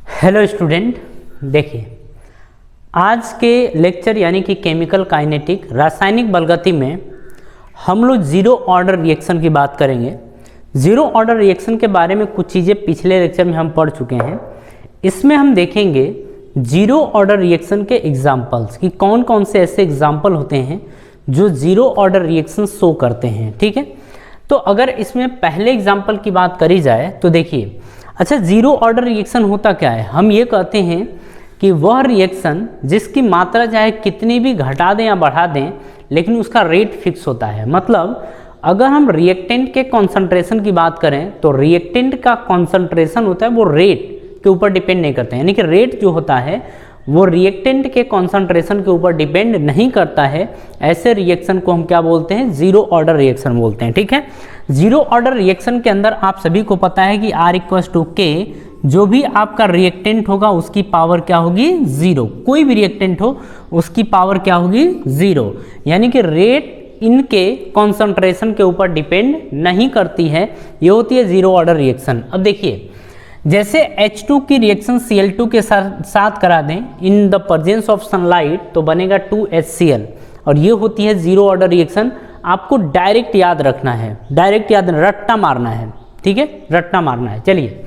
Hello student, देखिए आज के लेक्चर यानी कि केमिकल काइनेटिक रासायनिक बलगति में हम लोग जीरो ऑर्डर रिएक्शन की बात करेंगे। जीरो ऑर्डर रिएक्शन के बारे में कुछ चीज़ें पिछले लेक्चर में हम पढ़ चुके हैं। इसमें हम देखेंगे जीरो ऑर्डर रिएक्शन के एग्जाम्पल्स कि कौन कौन से ऐसे एग्जाम्पल होते हैं जो जीरो ऑर्डर रिएक्शन शो करते हैं। ठीक है, तो अगर इसमें पहले एग्जाम्पल की बात करी जाए तो देखिए, अच्छा जीरो ऑर्डर रिएक्शन होता क्या है। हम ये कहते हैं कि वह रिएक्शन जिसकी मात्रा चाहे कितनी भी घटा दें या बढ़ा दें लेकिन उसका रेट फिक्स होता है। मतलब अगर हम रिएक्टेंट के कॉन्सेंट्रेशन की बात करें तो रिएक्टेंट का कॉन्सेंट्रेशन होता है वो रेट के ऊपर डिपेंड नहीं करते हैं, यानी कि रेट जो होता है वो रिएक्टेंट के कॉन्सेंट्रेशन के ऊपर डिपेंड नहीं करता है। ऐसे रिएक्शन को हम क्या बोलते हैं, जीरो ऑर्डर रिएक्शन बोलते हैं। ठीक है, जीरो ऑर्डर रिएक्शन के अंदर आप सभी को पता है कि R = K, जो भी आपका रिएक्टेंट होगा उसकी पावर क्या होगी, जीरो। कोई भी रिएक्टेंट हो उसकी पावर क्या होगी, जीरो। यानी कि रेट इनके कॉन्सेंट्रेशन के ऊपर डिपेंड नहीं करती है। ये होती है जीरो ऑर्डर रिएक्शन। अब देखिए, जैसे H2 की रिएक्शन Cl2 के साथ करा दें in the presence of sunlight तो बनेगा 2HCl, और ये होती है जीरो ऑर्डर रिएक्शन। आपको डायरेक्ट याद रखना है, डायरेक्ट याद रट्टा मारना है। ठीक है, रट्टा मारना है। चलिए,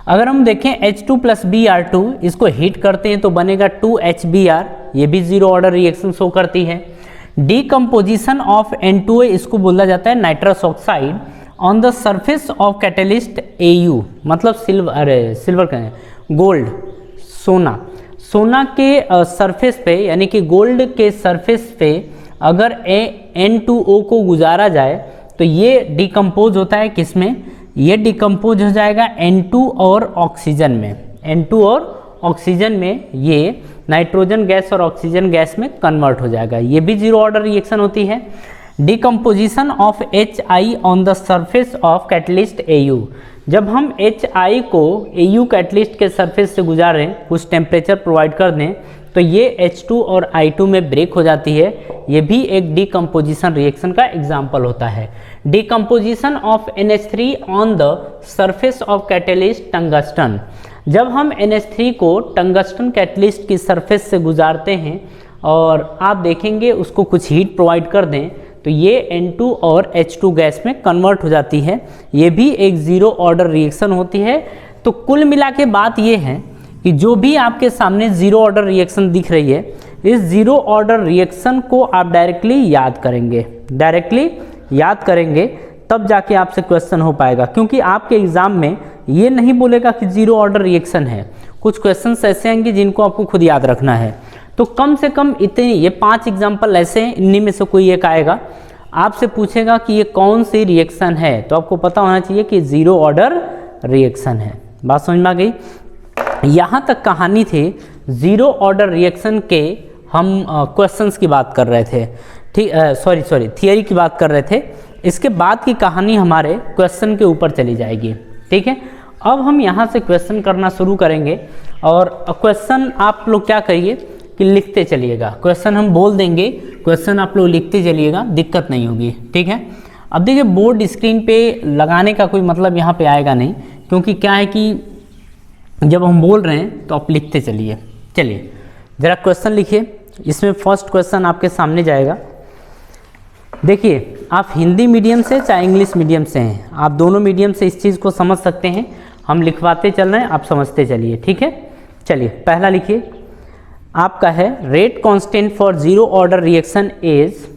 अगर हम देखें H2 + Br2, इसको हीट करते हैं तो बनेगा 2HBr, ये भी जीरो ऑर्डर रिएक्शन शो करती है। डीकम्पोजिशन ऑफ N2A, इसको बोला जाता है nitrous oxide on the surface of catalyst Au, मतलब सिल्वर का गोल्ड, सोना के सरफेस पे, यानी कि गोल्ड के सरफेस पे अगर N2O को गुजारा जाए तो ये डिकम्पोज होता है किसमें, ये डिकम्पोज हो जाएगा N2 और ऑक्सीजन में। N2 और ऑक्सीजन में ये नाइट्रोजन गैस और ऑक्सीजन गैस में कन्वर्ट हो जाएगा। ये भी जीरो ऑर्डर रिएक्शन होती है। Decomposition of HI on the surface of catalyst Au, जब हम HI को Au कैटलिस्ट के सरफेस से गुजारें, कुछ टेम्परेचर प्रोवाइड कर दें तो ये H2 और I2 में ब्रेक हो जाती है। ये भी एक डिकम्पोजिशन रिएक्शन का एग्जाम्पल होता है। Decomposition of NH3 on the surface of catalyst tungsten, जब हम NH3 को टंगस्टन कैटलिस्ट की सरफेस से गुजारते हैं और आप देखेंगे उसको कुछ हीट प्रोवाइड कर दें तो ये N2 और H2 गैस में कन्वर्ट हो जाती है। ये भी एक जीरो ऑर्डर रिएक्शन होती है। तो कुल मिला के बात ये है कि जो भी आपके सामने जीरो ऑर्डर रिएक्शन दिख रही है, इस जीरो ऑर्डर रिएक्शन को आप डायरेक्टली याद करेंगे तब जाके आपसे क्वेश्चन हो पाएगा। क्योंकि आपके एग्जाम में ये नहीं बोलेगा कि जीरो ऑर्डर रिएक्शन है, कुछ क्वेश्चन ऐसे आएंगे जिनको आपको खुद याद रखना है। तो कम से कम इतनी, ये 5 एग्जाम्पल ऐसे हैं, इन्हीं में से कोई एक आएगा, आपसे पूछेगा कि ये कौन सी रिएक्शन है, तो आपको पता होना चाहिए कि जीरो ऑर्डर रिएक्शन है। बात समझ में आ गई। यहाँ तक कहानी थी जीरो ऑर्डर रिएक्शन के। हम क्वेश्चंस की बात कर रहे थे, ठीक, सॉरी थियरी की बात कर रहे थे। इसके बाद की कहानी हमारे क्वेश्चन के ऊपर चली जाएगी। ठीक है, अब हम यहाँ से क्वेश्चन करना शुरू करेंगे और क्वेश्चन आप लोग क्या करिए कि लिखते चलिएगा। क्वेश्चन हम बोल देंगे, क्वेश्चन आप लोग लिखते चलिएगा, दिक्कत नहीं होगी। ठीक है, अब देखिए बोर्ड स्क्रीन पे लगाने का कोई मतलब यहाँ पे आएगा नहीं, क्योंकि क्या है कि जब हम बोल रहे हैं तो आप लिखते चलिए। चलिए ज़रा क्वेश्चन लिखिए। इसमें फर्स्ट क्वेश्चन आपके सामने जाएगा। देखिए, आप हिंदी मीडियम से चाहे इंग्लिश मीडियम से हैं, आप दोनों मीडियम से इस चीज़ को समझ सकते हैं। हम लिखवाते चल रहे हैं, आप समझते चलिए। ठीक है, चलिए पहला लिखिए। आपका है rate constant for zero order reaction is,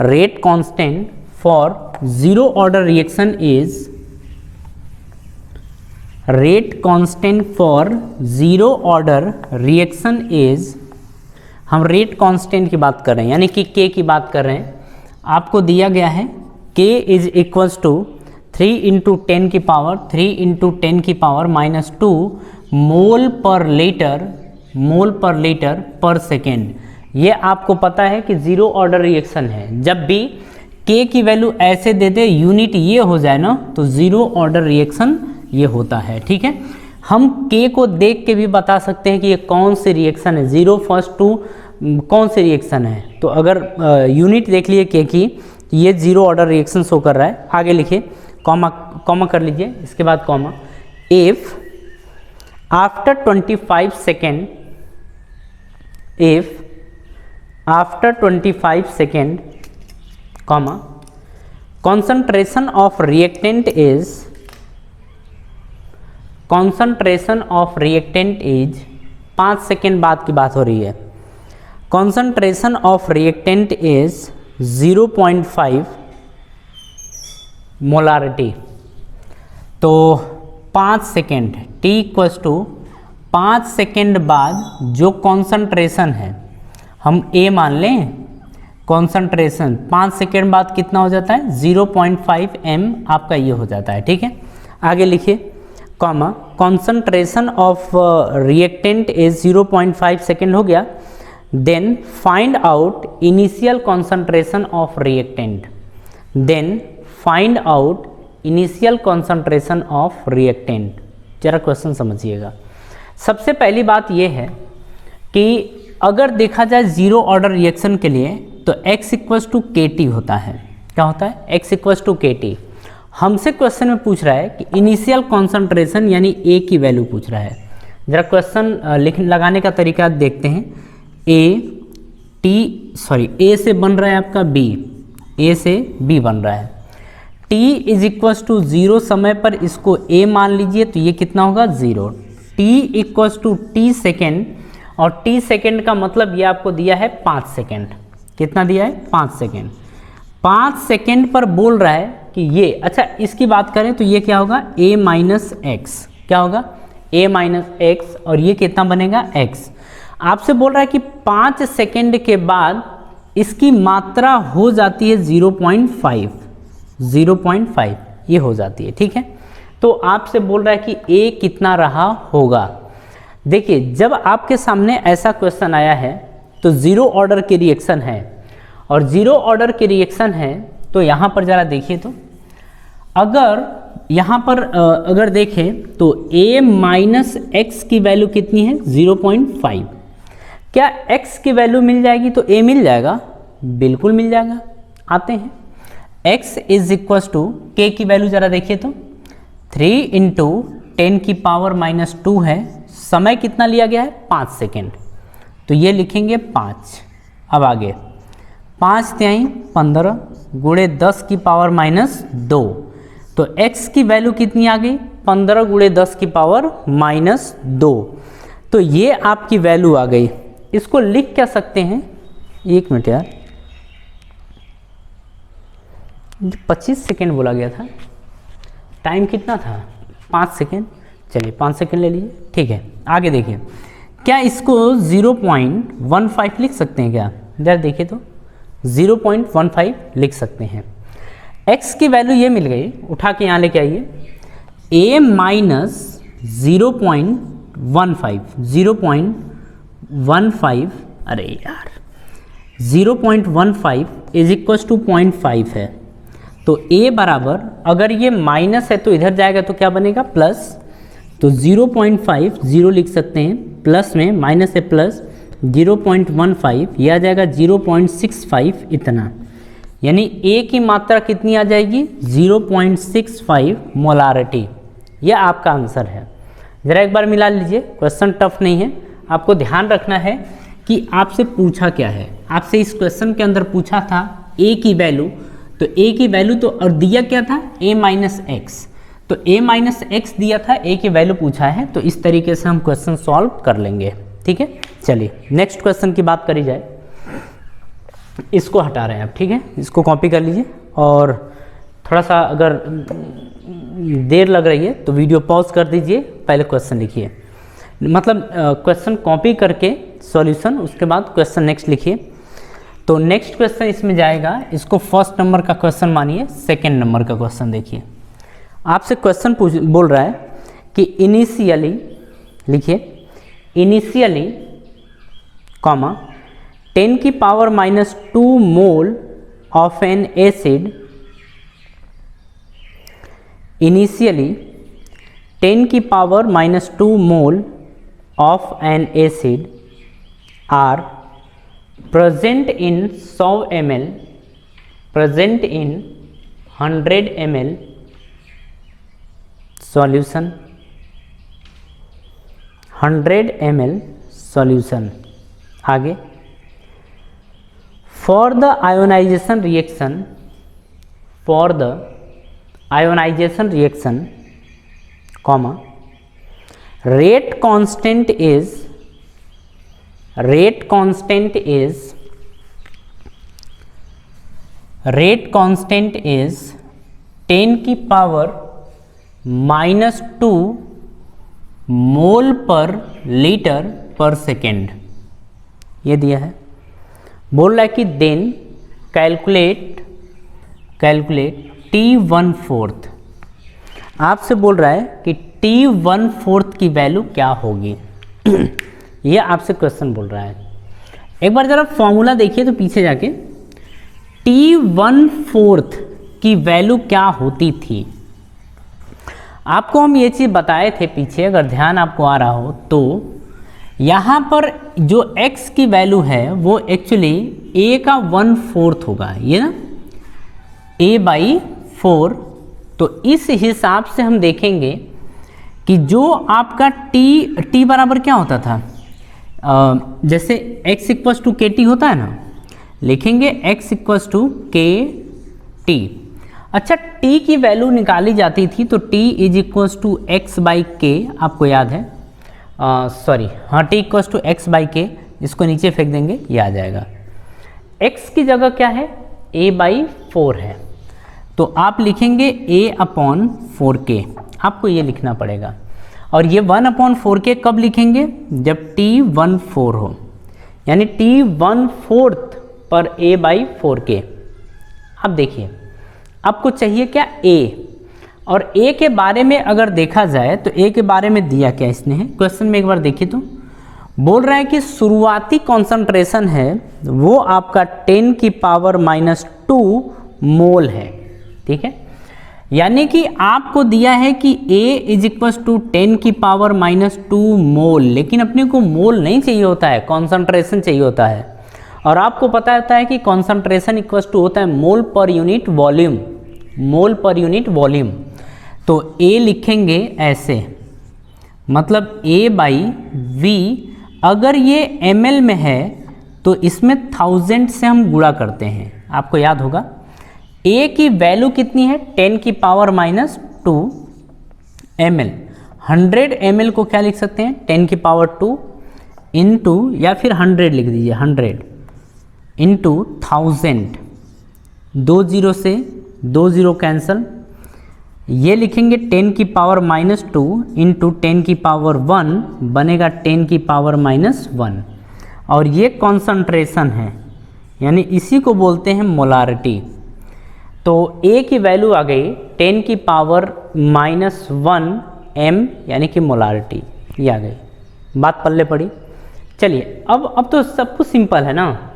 rate constant for zero order reaction is, rate constant for zero order reaction is, हम रेट कांस्टेंट की बात कर रहे हैं यानी कि K की बात कर रहे हैं। आपको दिया गया है K = 3 × 10 की पावर 3 × 10 की पावर -2 मोल पर लीटर पर सेकेंड। ये आपको पता है कि जीरो ऑर्डर रिएक्शन है। जब भी K की वैल्यू ऐसे दे दे, यूनिट ये हो जाए ना, तो जीरो ऑर्डर रिएक्शन ये होता है। ठीक है, हम K को देख के भी बता सकते हैं कि ये कौन सी रिएक्शन है, 0 1 2 कौन सी रिएक्शन है। तो अगर यूनिट देख लिए K की, ये जीरो ऑर्डर रिएक्शन शो कर रहा है। आगे लिखिए, कॉमा कर लीजिए, इसके बाद comma, if after 25 second, if after 25 second, comma, concentration of reactant is 5 second बाद की बात हो रही है, concentration of reactant is 0.5 molarity. तो 5 second t equals to 5 second बाद जो कॉन्सेंट्रेशन है, हम A मान लें, कॉन्सेंट्रेशन 5 सेकेंड बाद कितना हो जाता है 0.5 m आपका ये हो जाता है। ठीक है, आगे लिखिए, comma, concentration of reactant is 0.5 second हो गया, then find out initial concentration of reactant, then find out initial concentration of reactant. जरा क्वेश्चन समझिएगा। सबसे पहली बात यह है कि अगर देखा जाए जीरो ऑर्डर रिएक्शन के लिए तो x इक्वल्स टू के टी होता है। क्या होता है? x इक्वल्स टू के टी। हमसे क्वेश्चन में पूछ रहा है कि इनिशियल कॉन्सेंट्रेशन यानी a की वैल्यू पूछ रहा है। जरा क्वेश्चन लगाने का तरीका देखते हैं। a से बन रहा है आपका b, a से b बन रहा है। t इज इक्वल्स टू 0 समय पर इसको a मान लीजिए तो ये कितना होगा 0। t equals to t second, और t सेकेंड का मतलब ये आपको दिया है 5 सेकेंड। कितना दिया है? 5 सेकेंड। 5 सेकेंड पर बोल रहा है कि ये, अच्छा इसकी बात करें तो ये क्या होगा a माइनस एक्स। क्या होगा? a माइनस एक्स, और ये कितना बनेगा x। आपसे बोल रहा है कि 5 सेकेंड के बाद इसकी मात्रा हो जाती है 0.5 ये हो जाती है। ठीक है, तो आपसे बोल रहा है कि a कितना रहा होगा। देखिए, जब आपके सामने ऐसा क्वेश्चन आया है तो जीरो ऑर्डर की रिएक्शन है, और जीरो ऑर्डर की रिएक्शन है तो यहाँ पर ज़रा देखिए, तो अगर यहाँ पर अगर देखें तो a माइनस एक्स की वैल्यू कितनी है 0.5। क्या x की वैल्यू मिल जाएगी तो a मिल जाएगा? बिल्कुल मिल जाएगा। आते हैं, x is equal to k की वैल्यू ज़रा देखिए तो 3 इंटू 10 की पावर माइनस 2 है। समय कितना लिया गया है? 5 सेकेंड, तो ये लिखेंगे 5। अब आगे 5 त्याई 15 गुणे 10 की पावर माइनस 2, तो x की वैल्यू कितनी आ गई? 15 गुणे 10 की पावर माइनस 2। तो ये आपकी वैल्यू आ गई। इसको लिख क्या सकते हैं? एक मिनट यार, 25 सेकेंड बोला गया था, टाइम कितना था? 5 सेकेंड। चलिए 5 सेकेंड ले लीजिए। ठीक है, आगे देखिए, क्या इसको 0.15 लिख सकते हैं क्या? जरा देखिए तो 0.15 लिख सकते हैं। x की वैल्यू ये मिल गई, उठा के यहाँ लेके आइए, a माइनस 0.15, अरे यार 0.15 इज इक्वल टू 0.5 है। तो a बराबर, अगर ये माइनस है तो इधर जाएगा तो क्या बनेगा? प्लस। तो 0.5 0 लिख सकते हैं, प्लस में माइनस है प्लस 0.15, यह आ जाएगा 0.65 इतना, यानी a की मात्रा कितनी आ जाएगी? 0.65 मोलारिटी। यह आपका आंसर है। ज़रा एक बार मिला लीजिए, क्वेश्चन टफ नहीं है। आपको ध्यान रखना है कि आपसे पूछा क्या है। आपसे इस क्वेश्चन के अंदर पूछा था a की वैल्यू, तो a की वैल्यू तो और दिया क्या था? a minus x. तो a माइनस एक्स दिया था, a की वैल्यू पूछा है, तो इस तरीके से हम क्वेश्चन सॉल्व कर लेंगे। ठीक है, चलिए नेक्स्ट क्वेश्चन की बात करी जाए। इसको हटा रहे हैं आप, ठीक है, इसको कॉपी कर लीजिए, और थोड़ा सा अगर देर लग रही है तो वीडियो पॉज कर दीजिए, पहले क्वेश्चन लिखिए, मतलब क्वेश्चन कॉपी करके सॉल्यूशन, उसके बाद क्वेश्चन नेक्स्ट लिखिए। तो नेक्स्ट क्वेश्चन इसमें जाएगा, इसको फर्स्ट नंबर का क्वेश्चन मानिए, सेकेंड नंबर का क्वेश्चन देखिए। आपसे क्वेश्चन बोल रहा है कि इनिशियली, लिखिए इनिशियली, कॉमा 10 की power minus 2 mole of an acid, initially 10 की power minus 2 mole of an acid are present in 100 ml, present in 100 ml solution, 100 ml solution. आगे for the ionization reaction comma rate constant is 10 की power -2 मोल पर litre पर second, ये दिया है। बोल रहा है कि देन कैलकुलेट T1/4, आपसे बोल रहा है कि T1/4 की वैल्यू क्या होगी। ये आपसे क्वेश्चन बोल रहा है। एक बार जरा फॉर्मूला देखिए तो पीछे जाके, T1/4 की वैल्यू क्या होती थी। आपको हम ये चीज़ बताए थे पीछे, अगर ध्यान आपको आ रहा हो तो यहाँ पर जो x की वैल्यू है वो एक्चुअली a का 1/4 होगा, ये ना a/4। तो इस हिसाब से हम देखेंगे कि जो आपका t बराबर क्या होता था, जैसे x = kt होता है ना, लिखेंगे x = kt। अच्छा, t की वैल्यू निकाली जाती थी तो t = x/k, आपको याद है, सॉरी हाँ, t = x/k, इसको नीचे फेंक देंगे, ये आ जाएगा। x की जगह क्या है, a/4 है, तो आप लिखेंगे a/4k, आपको ये लिखना पड़ेगा। और ये 1/4k कब लिखेंगे, जब T1/4 हो, यानी T1/4 पर a/4k। अब देखिए, आपको चाहिए क्या, a, और a के बारे में अगर देखा जाए तो a के बारे में दिया क्या इसने है क्वेश्चन में, एक बार देखिए तो बोल रहा है कि शुरुआती कॉन्सेंट्रेशन है वो आपका 10 की पावर -2 मोल है, ठीक है। यानी कि आपको दिया है कि A = 10 की पावर -2 मोल, लेकिन अपने को मोल नहीं चाहिए होता है, कॉन्सेंट्रेशन चाहिए होता है। और आपको पता होता है कि कॉन्सेंट्रेशन इक्वल टू होता है मोल पर यूनिट वॉल्यूम। तो A लिखेंगे ऐसे, मतलब A/V, अगर ये ml में है तो इसमें 1000 से हम गुणा करते हैं, आपको याद होगा। A की वैल्यू कितनी है, 10 की पावर -2 ml। 100 ml को क्या लिख सकते हैं, 10 की पावर 2 इंटू, या फिर 100 लिख दीजिए, 100 इंटू 1000, 2 0 से 2 0 कैंसल, ये लिखेंगे 10 की पावर -2 इंटू 10 की पावर 1 बनेगा 10 की पावर -1, और ये कॉन्सेंट्रेशन है, यानी इसी को बोलते हैं मोलारिटी। तो A की वैल्यू आ गई 10 की पावर -1 m, यानी कि मोलारिटी, ये आ गई, बात पल्ले पड़ी। चलिए अब तो सब कुछ सिंपल है ना,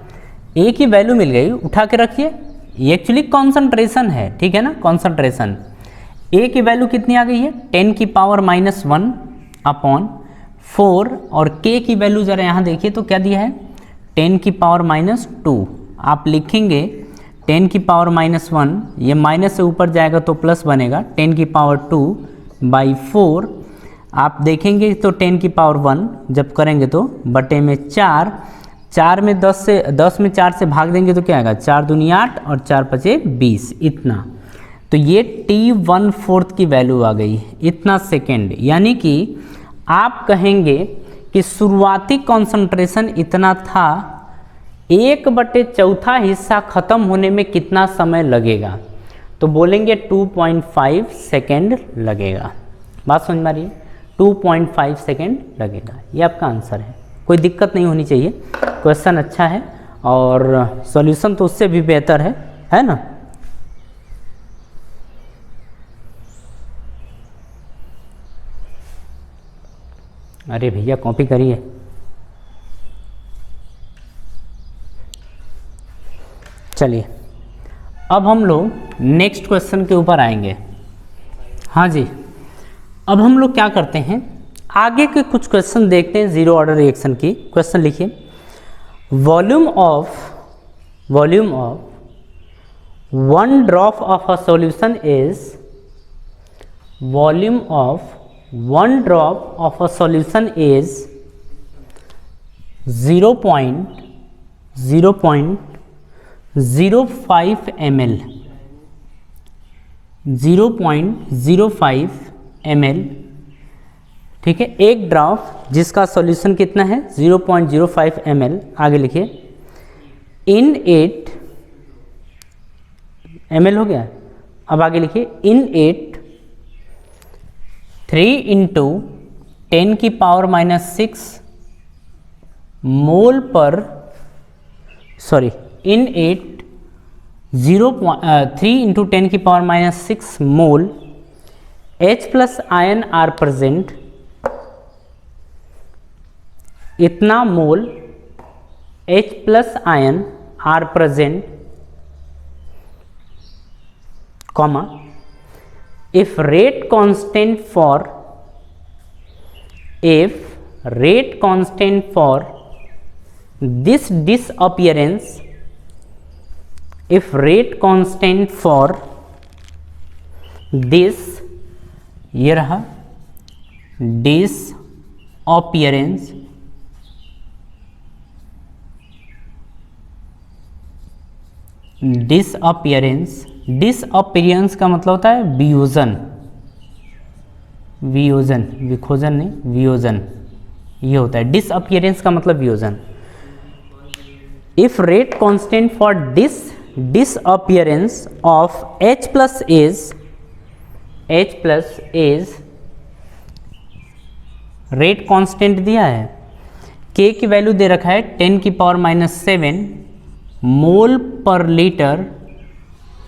A की वैल्यू मिल गई, उठा के रखिए, ये एक्चुअली कॉन्सेंट्रेशन है, ठीक है ना, कॉन्सेंट्रेशन। A की वैल्यू कितनी आ गई है, 10 की पावर -1/4, और K की वैल्यू ज़रा यहाँ देखिए तो क्या दिया है, 10 की पावर -2। आप लिखेंगे 10 की पावर -1, ये माइनस से ऊपर जाएगा तो प्लस बनेगा, 10 की पावर 2/4। आप देखेंगे तो 10 की पावर 1 जब करेंगे तो बटे में 4 में 10 में 4 से भाग देंगे तो क्या आएगा, 4 दूनी 8 और 4 5 20, इतना। तो ये T1/4 की वैल्यू आ गई, इतना सेकेंड। यानी कि आप कहेंगे कि शुरुआती कॉन्सेंट्रेशन इतना था, 1/4 हिस्सा खत्म होने में कितना समय लगेगा, तो बोलेंगे 2.5 सेकेंड लगेगा। बात समझ में आ रही है, 2.5 सेकेंड लगेगा, ये आपका आंसर है। कोई दिक्कत नहीं होनी चाहिए, क्वेश्चन अच्छा है और सॉल्यूशन तो उससे भी बेहतर है ना। अरे भैया कॉपी करिए। चलिए अब हम लोग नेक्स्ट क्वेश्चन के ऊपर आएंगे। हाँ जी, अब हम लोग क्या करते हैं, आगे के कुछ क्वेश्चन देखते हैं जीरो ऑर्डर रिएक्शन की। क्वेश्चन लिखिए, volume of 1 drop of a solution is, volume of 1 drop of a solution is 0.05 ml, 0.05 ml, ठीक है। एक ड्रॉप जिसका सॉल्यूशन कितना है 0.05 ml, आगे लिखिए इन 8 ml हो गया। अब आगे लिखिए इन 8 3 इंटू 10 की पावर -6 मोल पर, सॉरी इन 8 3 इंटू 10 की power -6 mole H plus ion are present, इतना mole H plus ion are present, comma if rate constant for this disappearance, if rate constant for this, ये रहा disappearance, डिसअपियरेंस का मतलब होता है वियोजन, विखोजन नहीं, वियोजन, ये होता है डिसअपियरेंस का मतलब वियोजन। If rate constant for this disappearance of H plus as, rate constant दिया है, K की वैल्यू दे रखा है 10 की पावर -7 मोल पर लीटर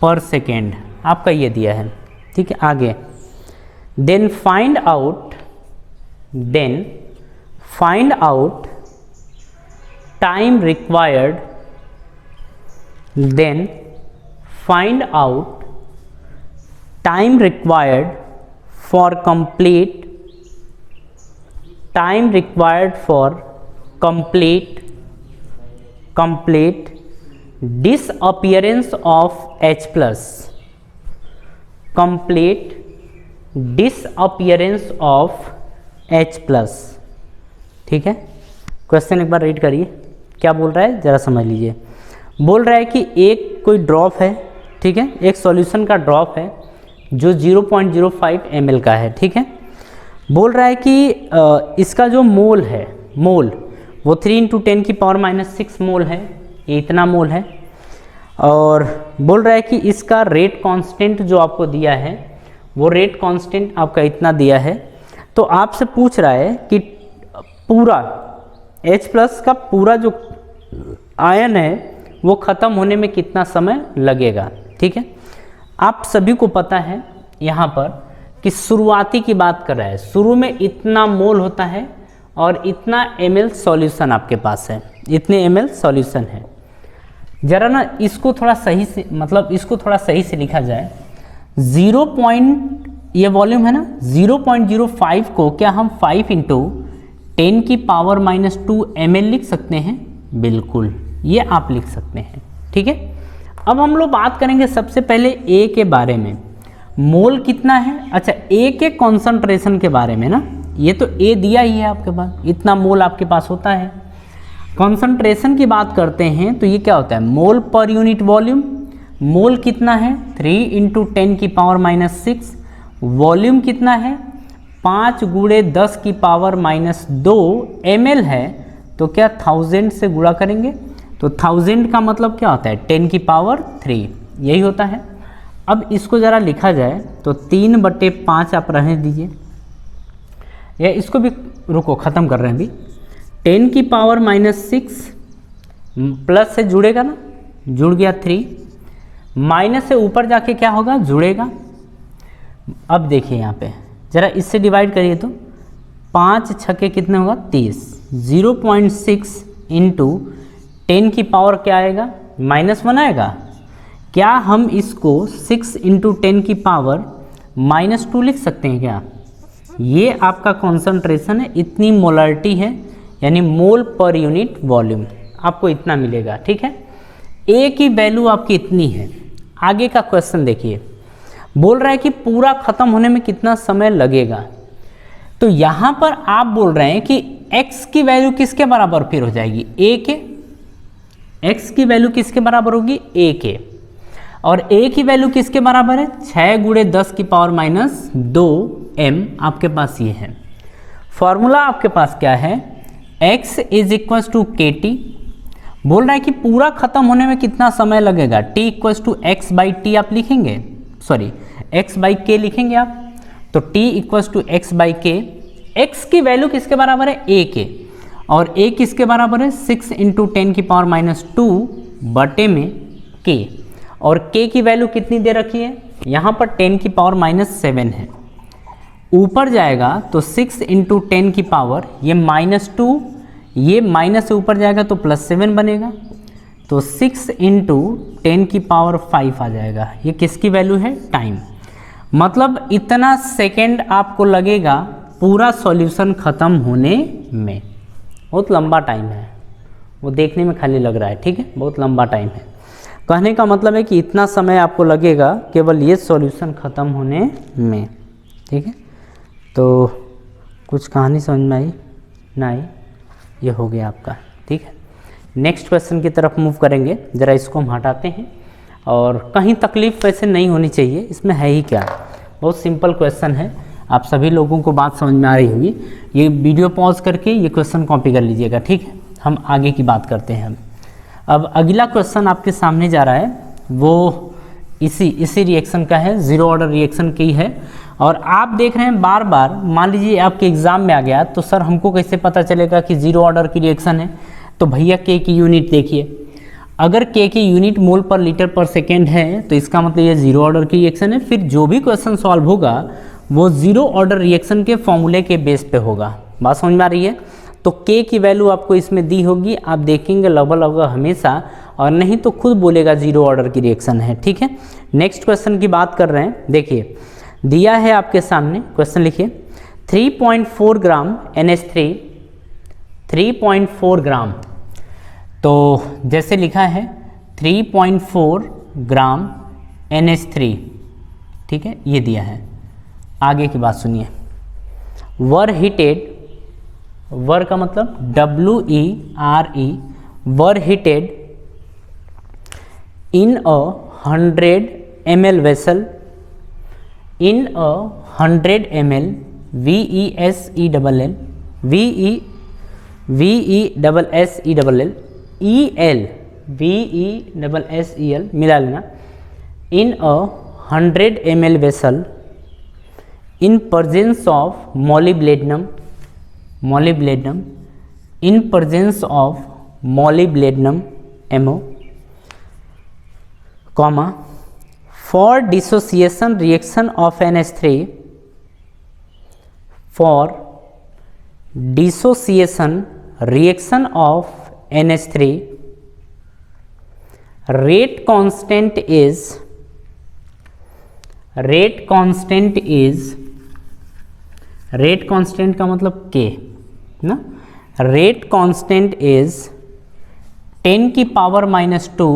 पर सेकेंड, आपका ये दिया है, ठीक है। आगे then find out time required, for complete disappearance of H plus, complete disappearance of H plus, ठीक है। क्वेश्चन एक बार रीड करिए, क्या बोल रहा है जरा समझ लीजिए। बोल रहा है कि एक कोई ड्रॉप है, ठीक है, एक सॉल्यूशन का ड्रॉप है जो 0.05 ml का है, ठीक है। बोल रहा है कि इसका जो मोल है, मोल वो 3 इंटू 10 की पावर -6 मोल है, ये इतना मोल है। और बोल रहा है कि इसका रेट कांस्टेंट जो आपको दिया है वो रेट कांस्टेंट आपका इतना दिया है। तो आपसे पूछ रहा है कि पूरा H प्लस का पूरा जो आयन है वो ख़त्म होने में कितना समय लगेगा, ठीक है। आप सभी को पता है यहाँ पर कि शुरुआती की बात कर रहा है, शुरू में इतना मोल होता है और इतना ml सॉल्यूशन आपके पास है, इतने ml सॉल्यूशन है। जरा ना इसको थोड़ा सही से, मतलब इसको थोड़ा सही से लिखा जाए। 0. ये वॉल्यूम है ना, 0.05 को क्या हम 5 इंटू 10 की पावर -2 ml लिख सकते हैं? बिल्कुल, ये आप लिख सकते हैं, ठीक है। अब हम लोग बात करेंगे सबसे पहले A के बारे में, मोल कितना है। अच्छा, A के कॉन्सेंट्रेशन के बारे में ना, ये तो A दिया ही है आपके पास, इतना मोल आपके पास होता है। कॉन्सेंट्रेशन की बात करते हैं तो ये क्या होता है, मोल पर यूनिट वॉल्यूम। मोल कितना है 3 इंटू 10 की पावर -6, वॉल्यूम कितना है 5 गुणे 10 की पावर -2 ml है, तो क्या 1000 से गुणा करेंगे तो 1000 का मतलब क्या होता है 10 की पावर 3, यही होता है। अब इसको ज़रा लिखा जाए तो 3/5 आप रहने दीजिए, या इसको भी रुको ख़त्म कर रहे हैं अभी। 10 की पावर -6 प्लस से जुड़ेगा ना, जुड़ गया 3, माइनस से ऊपर जाके क्या होगा, जुड़ेगा। अब देखिए यहाँ पे ज़रा इससे डिवाइड करिए तो 5 छक्के कितने होगा 30, 0.6 इंटू 10 की पावर क्या आएगा -1 आएगा। क्या हम इसको 6 इंटू 10 की पावर -2 लिख सकते हैं क्या? ये आपका कॉन्सेंट्रेशन है, इतनी मोलरिटी है, यानी मोल पर यूनिट वॉल्यूम आपको इतना मिलेगा, ठीक है। ए की वैल्यू आपकी इतनी है। आगे का क्वेश्चन देखिए, बोल रहा है कि पूरा खत्म होने में कितना समय लगेगा। तो यहाँ पर आप बोल रहे हैं कि x की वैल्यू किसके बराबर फिर हो जाएगी, a के। x की वैल्यू किसके बराबर होगी, a के। और a की वैल्यू किसके बराबर है, 6 गुणे 10 की पावर माइनस 2m आपके पास ये है। फॉर्मूला आपके पास क्या है, x इज इक्वल टू के टी। बोल रहा है कि पूरा खत्म होने में कितना समय लगेगा, t equal to x by t आप लिखेंगे, सॉरी x बाई के लिखेंगे आप। तो t equal to x by k, x की वैल्यू किसके बराबर है, a के, और a किसके बराबर है 6 इंटू 10 की पावर माइनस 2 बटे में k, और k की वैल्यू कितनी दे रखी है, यहाँ पर 10 की पावर माइनस 7 है। ऊपर जाएगा तो 6 इंटू 10 की पावर, ये माइनस 2, ये माइनस से ऊपर जाएगा तो प्लस 7 बनेगा, तो 6 इंटू 10 की पावर 5 आ जाएगा। ये किसकी वैल्यू है, टाइम। मतलब इतना सेकेंड आपको लगेगा पूरा सॉल्यूशन ख़त्म होने में। बहुत लंबा टाइम है, वो देखने में खाली लग रहा है, ठीक है, बहुत लंबा टाइम है। कहने का मतलब है कि इतना समय आपको लगेगा केवल ये सॉल्यूशन ख़त्म होने में, ठीक है। तो कुछ कहानी समझ में आई ना आई, ये हो गया आपका, ठीक है। नेक्स्ट क्वेश्चन की तरफ मूव करेंगे। ज़रा इसको हम हटाते हैं, और कहीं तकलीफ वैसे नहीं होनी चाहिए, इसमें है ही क्या, बहुत सिंपल क्वेश्चन है। आप सभी लोगों को बात समझ में आ रही होगी। ये वीडियो पॉज करके ये क्वेश्चन कॉपी कर लीजिएगा, ठीक है। हम आगे की बात करते हैं। अब अगला क्वेश्चन आपके सामने जा रहा है, वो इसी रिएक्शन का है, जीरो ऑर्डर रिएक्शन की है। और आप देख रहे हैं बार बार, मान लीजिए आपके एग्जाम में आ गया तो सर हमको कैसे पता चलेगा कि जीरो ऑर्डर की रिएक्शन है। तो भैया के की यूनिट देखिए, अगर के की यूनिट मोल पर लीटर पर सेकेंड है तो इसका मतलब ये जीरो ऑर्डर की रिएक्शन है। फिर जो भी क्वेश्चन सॉल्व होगा वो जीरो ऑर्डर रिएक्शन के फॉर्मूले के बेस पे होगा। बात समझ में आ रही है। तो के की वैल्यू आपको इसमें दी होगी, आप देखेंगे लगभग लगभग हमेशा, और नहीं तो खुद बोलेगा जीरो ऑर्डर की रिएक्शन है, ठीक है। नेक्स्ट क्वेश्चन की बात कर रहे हैं। देखिए दिया है आपके सामने, क्वेश्चन लिखिए 3.4 ग्राम NH3, 3.4 ग्राम। तो जैसे लिखा है 3.4 ग्राम NH3, ठीक है, ये दिया है। आगे की बात सुनिए, वर हीटेड, वर का मतलब WERE, were heated in a 100 ml vessel, in a 100 ml VESELL मिला लेना, in a 100 ml vessel in presence of molybdenum, in presence of molybdenum MO, comma, for dissociation reaction of NH3, for dissociation reaction of NH3, rate constant is rate constant का मतलब K ना, rate constant is 10 की power minus 2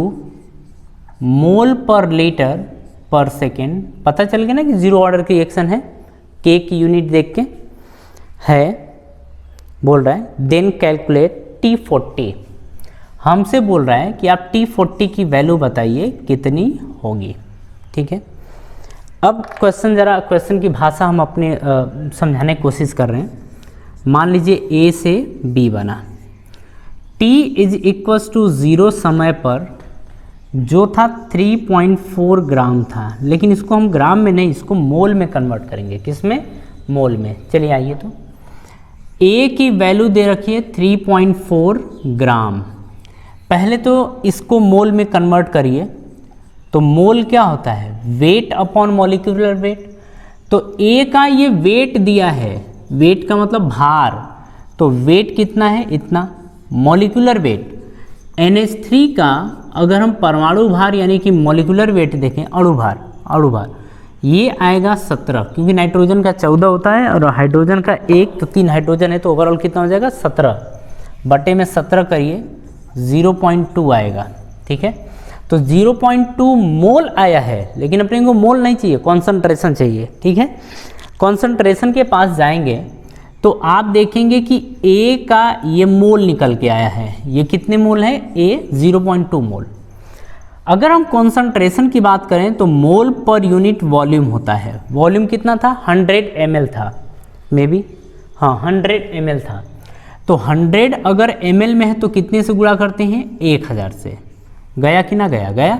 मोल पर litre पर second. पता चल गया ना कि जीरो ऑर्डर की रिएक्शन है, के की यूनिट देख के है। बोल रहा है देन कैलकुलेट T40, हमसे बोल रहा है कि आप T40 की वैल्यू बताइए कितनी होगी, ठीक है। अब क्वेश्चन की भाषा हम अपने समझाने की कोशिश कर रहे हैं। मान लीजिए A से B बना, T इज इक्वल्स टू 0 समय पर जो था 3.4 ग्राम था, लेकिन इसको हम ग्राम में नहीं, इसको मोल में कन्वर्ट करेंगे। किस में, मोल में। चलिए आइए, तो A की वैल्यू दे रखी है 3.4 ग्राम। पहले तो इसको मोल में कन्वर्ट करिए, तो मोल क्या होता है, वेट अपॉन मॉलिक्यूलर वेट। तो A का ये वेट दिया है, वेट का मतलब भार, तो वेट कितना है, इतना। मॉलिक्यूलर वेट NH3 का अगर हम परमाणु भार यानी कि मॉलिक्यूलर वेट देखें, अणु भार ये आएगा 17, क्योंकि नाइट्रोजन का 14 होता है और हाइड्रोजन का 1, तो 3 हाइड्रोजन है, तो ओवरऑल कितना हो जाएगा 17 बटे में 17 करिए 0.2 आएगा, ठीक है। तो 0.2 मोल आया है, लेकिन अपने को मोल नहीं चाहिए, कॉन्सेंट्रेशन चाहिए, ठीक है। कॉन्सेंट्रेशन के पास जाएंगे तो आप देखेंगे कि A का ये मोल निकल के आया है, ये कितने मोल है, A 0.2 मोल। अगर हम कॉन्सेंट्रेशन की बात करें तो मोल पर यूनिट वॉल्यूम होता है, वॉल्यूम कितना था, 100 ml था, मे बी हाँ 100 ml था। तो 100 अगर ml में है तो कितने से गुणा करते हैं, 1000 से। गया कि ना गया, गया।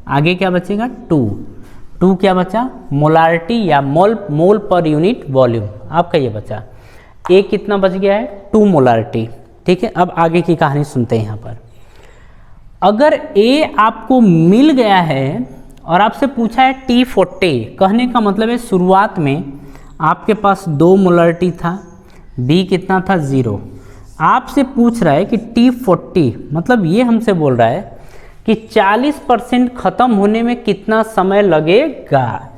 आगे क्या बचेगा, 2 क्या बचा, मोलारिटी या मोल पर यूनिट वॉल्यूम, आपका ये बचा। A कितना बच गया है, 2 मोलारिटी। ठीक है, अब आगे की कहानी सुनते हैं यहाँ पर। अगर A आपको मिल गया है और आपसे पूछा है T40, कहने का मतलब है शुरुआत में आपके पास 2 मोलारिटी था, B कितना था, 0। आपसे पूछ रहा है कि T40, मतलब ये हमसे बोल रहा है कि 40% ख़त्म होने में कितना समय लगेगा।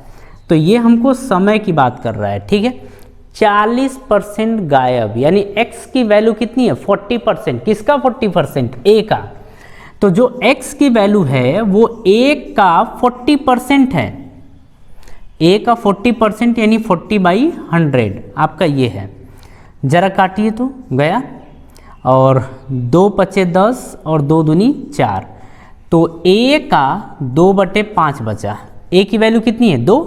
तो ये हमको समय की बात कर रहा है। ठीक है, 40% गायब, यानी x की वैल्यू कितनी है, 40%। किसका 40%, A का। तो जो x की वैल्यू है वो A का 40% है, A का 40% यानी 40/100 आपका ये है। जरा काटिए तो, गया, और 2 पचे 10 और 2 दूनी 4, तो A का 2/5 बचा। A की वैल्यू कितनी है, 2,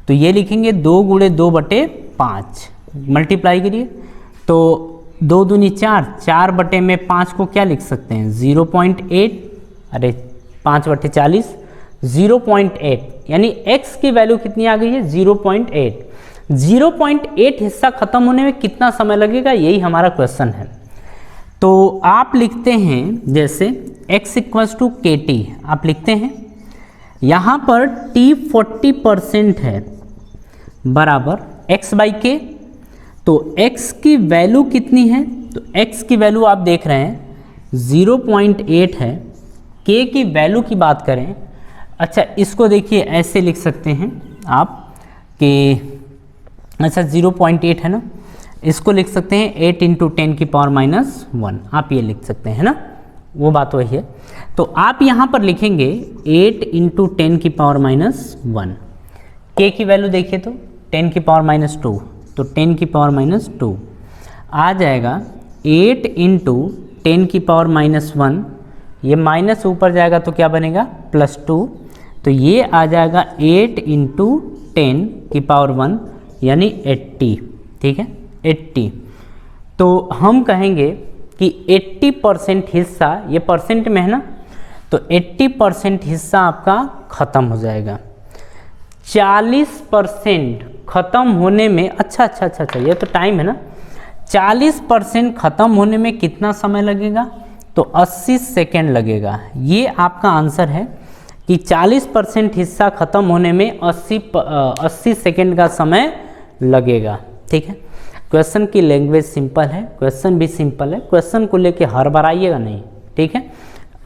तो ये लिखेंगे 2 × 2/5, मल्टीप्लाई करिए तो 2 दूनी 4, 4/5 को क्या लिख सकते हैं, 0.8, अरे 5/40, 0.8, यानी x की वैल्यू कितनी आ गई है, 0.8। 0.8 हिस्सा खत्म होने में कितना समय लगेगा, यही हमारा क्वेश्चन है। तो आप लिखते हैं जैसे x = KT, आप लिखते हैं यहाँ पर T 40% है बराबर x/K। तो x की वैल्यू कितनी है, तो x की वैल्यू आप देख रहे हैं 0.8 है। k की वैल्यू की बात करें, अच्छा इसको देखिए ऐसे लिख सकते हैं आप कि अच्छा 0.8 है ना, इसको लिख सकते हैं 8 × 10⁻⁻1, आप ये लिख सकते हैं ना, वो बात वही है। तो आप यहाँ पर लिखेंगे 8 × 10⁻⁻1। k की वैल्यू देखिए तो 10⁻², तो 10⁻², आ जाएगा 8 × 10⁻1, ये माइनस ऊपर जाएगा तो क्या बनेगा, +2, तो ये आ जाएगा 8 × 10⁻1 यानी 80। ठीक है, 80। तो हम कहेंगे कि 80% हिस्सा, ये परसेंट में है ना, तो 80% हिस्सा आपका ख़त्म हो जाएगा। 40% ख़त्म होने में, अच्छा, ये तो टाइम है ना, 40% ख़त्म होने में कितना समय लगेगा, तो 80 सेकेंड लगेगा। ये आपका आंसर है कि 40% हिस्सा ख़त्म होने में 80 सेकेंड का समय लगेगा। ठीक है, क्वेश्चन की लैंग्वेज सिंपल है, क्वेश्चन भी सिंपल है, क्वेश्चन को लेके हर बार आइएगा नहीं। ठीक है,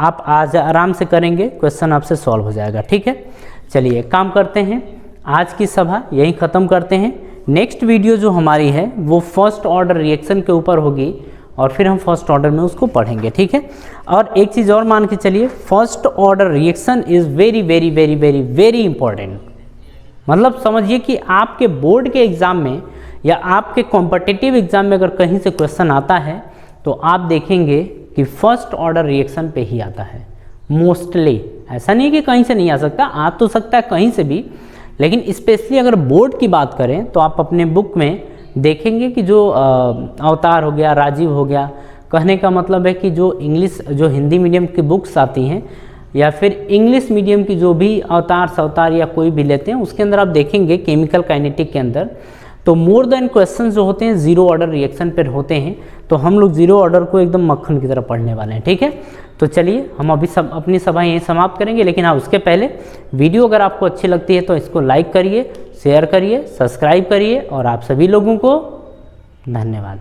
आप आज आराम से करेंगे, क्वेश्चन आपसे सॉल्व हो जाएगा। ठीक है, चलिए काम करते हैं, आज की सभा यहीं ख़त्म करते हैं। नेक्स्ट वीडियो जो हमारी है वो फर्स्ट ऑर्डर रिएक्शन के ऊपर होगी और फिर हम फर्स्ट ऑर्डर में उसको पढ़ेंगे। ठीक है, और एक चीज़ और मान के चलिए, first order reaction is very very very very very important. मतलब समझिए कि आपके बोर्ड के एग्ज़ाम में या आपके कॉम्पिटिटिव एग्ज़ाम में अगर कहीं से क्वेश्चन आता है तो आप देखेंगे कि फर्स्ट ऑर्डर रिएक्शन पे ही आता है मोस्टली। ऐसा नहीं कि कहीं से नहीं आ सकता, आ तो सकता है कहीं से भी, लेकिन स्पेशली अगर बोर्ड की बात करें तो आप अपने बुक में देखेंगे कि जो अवतार हो गया, राजीव हो गया, कहने का मतलब है कि जो इंग्लिश, जो हिंदी मीडियम की बुक्स आती हैं या फिर इंग्लिश मीडियम की जो भी अवतार सवतार या कोई भी लेते हैं, उसके अंदर आप देखेंगे केमिकल काइनेटिक के अंदर तो मोर देन क्वेश्चन जो होते हैं जीरो ऑर्डर रिएक्शन पर होते हैं। तो हम लोग जीरो ऑर्डर को एकदम मक्खन की तरह पढ़ने वाले हैं। ठीक है, तो चलिए हम अभी अपनी सभा यहीं समाप्त करेंगे, लेकिन हाँ उसके पहले वीडियो अगर आपको अच्छी लगती है तो इसको लाइक करिए, शेयर करिए, सब्सक्राइब करिए और आप सभी लोगों को धन्यवाद।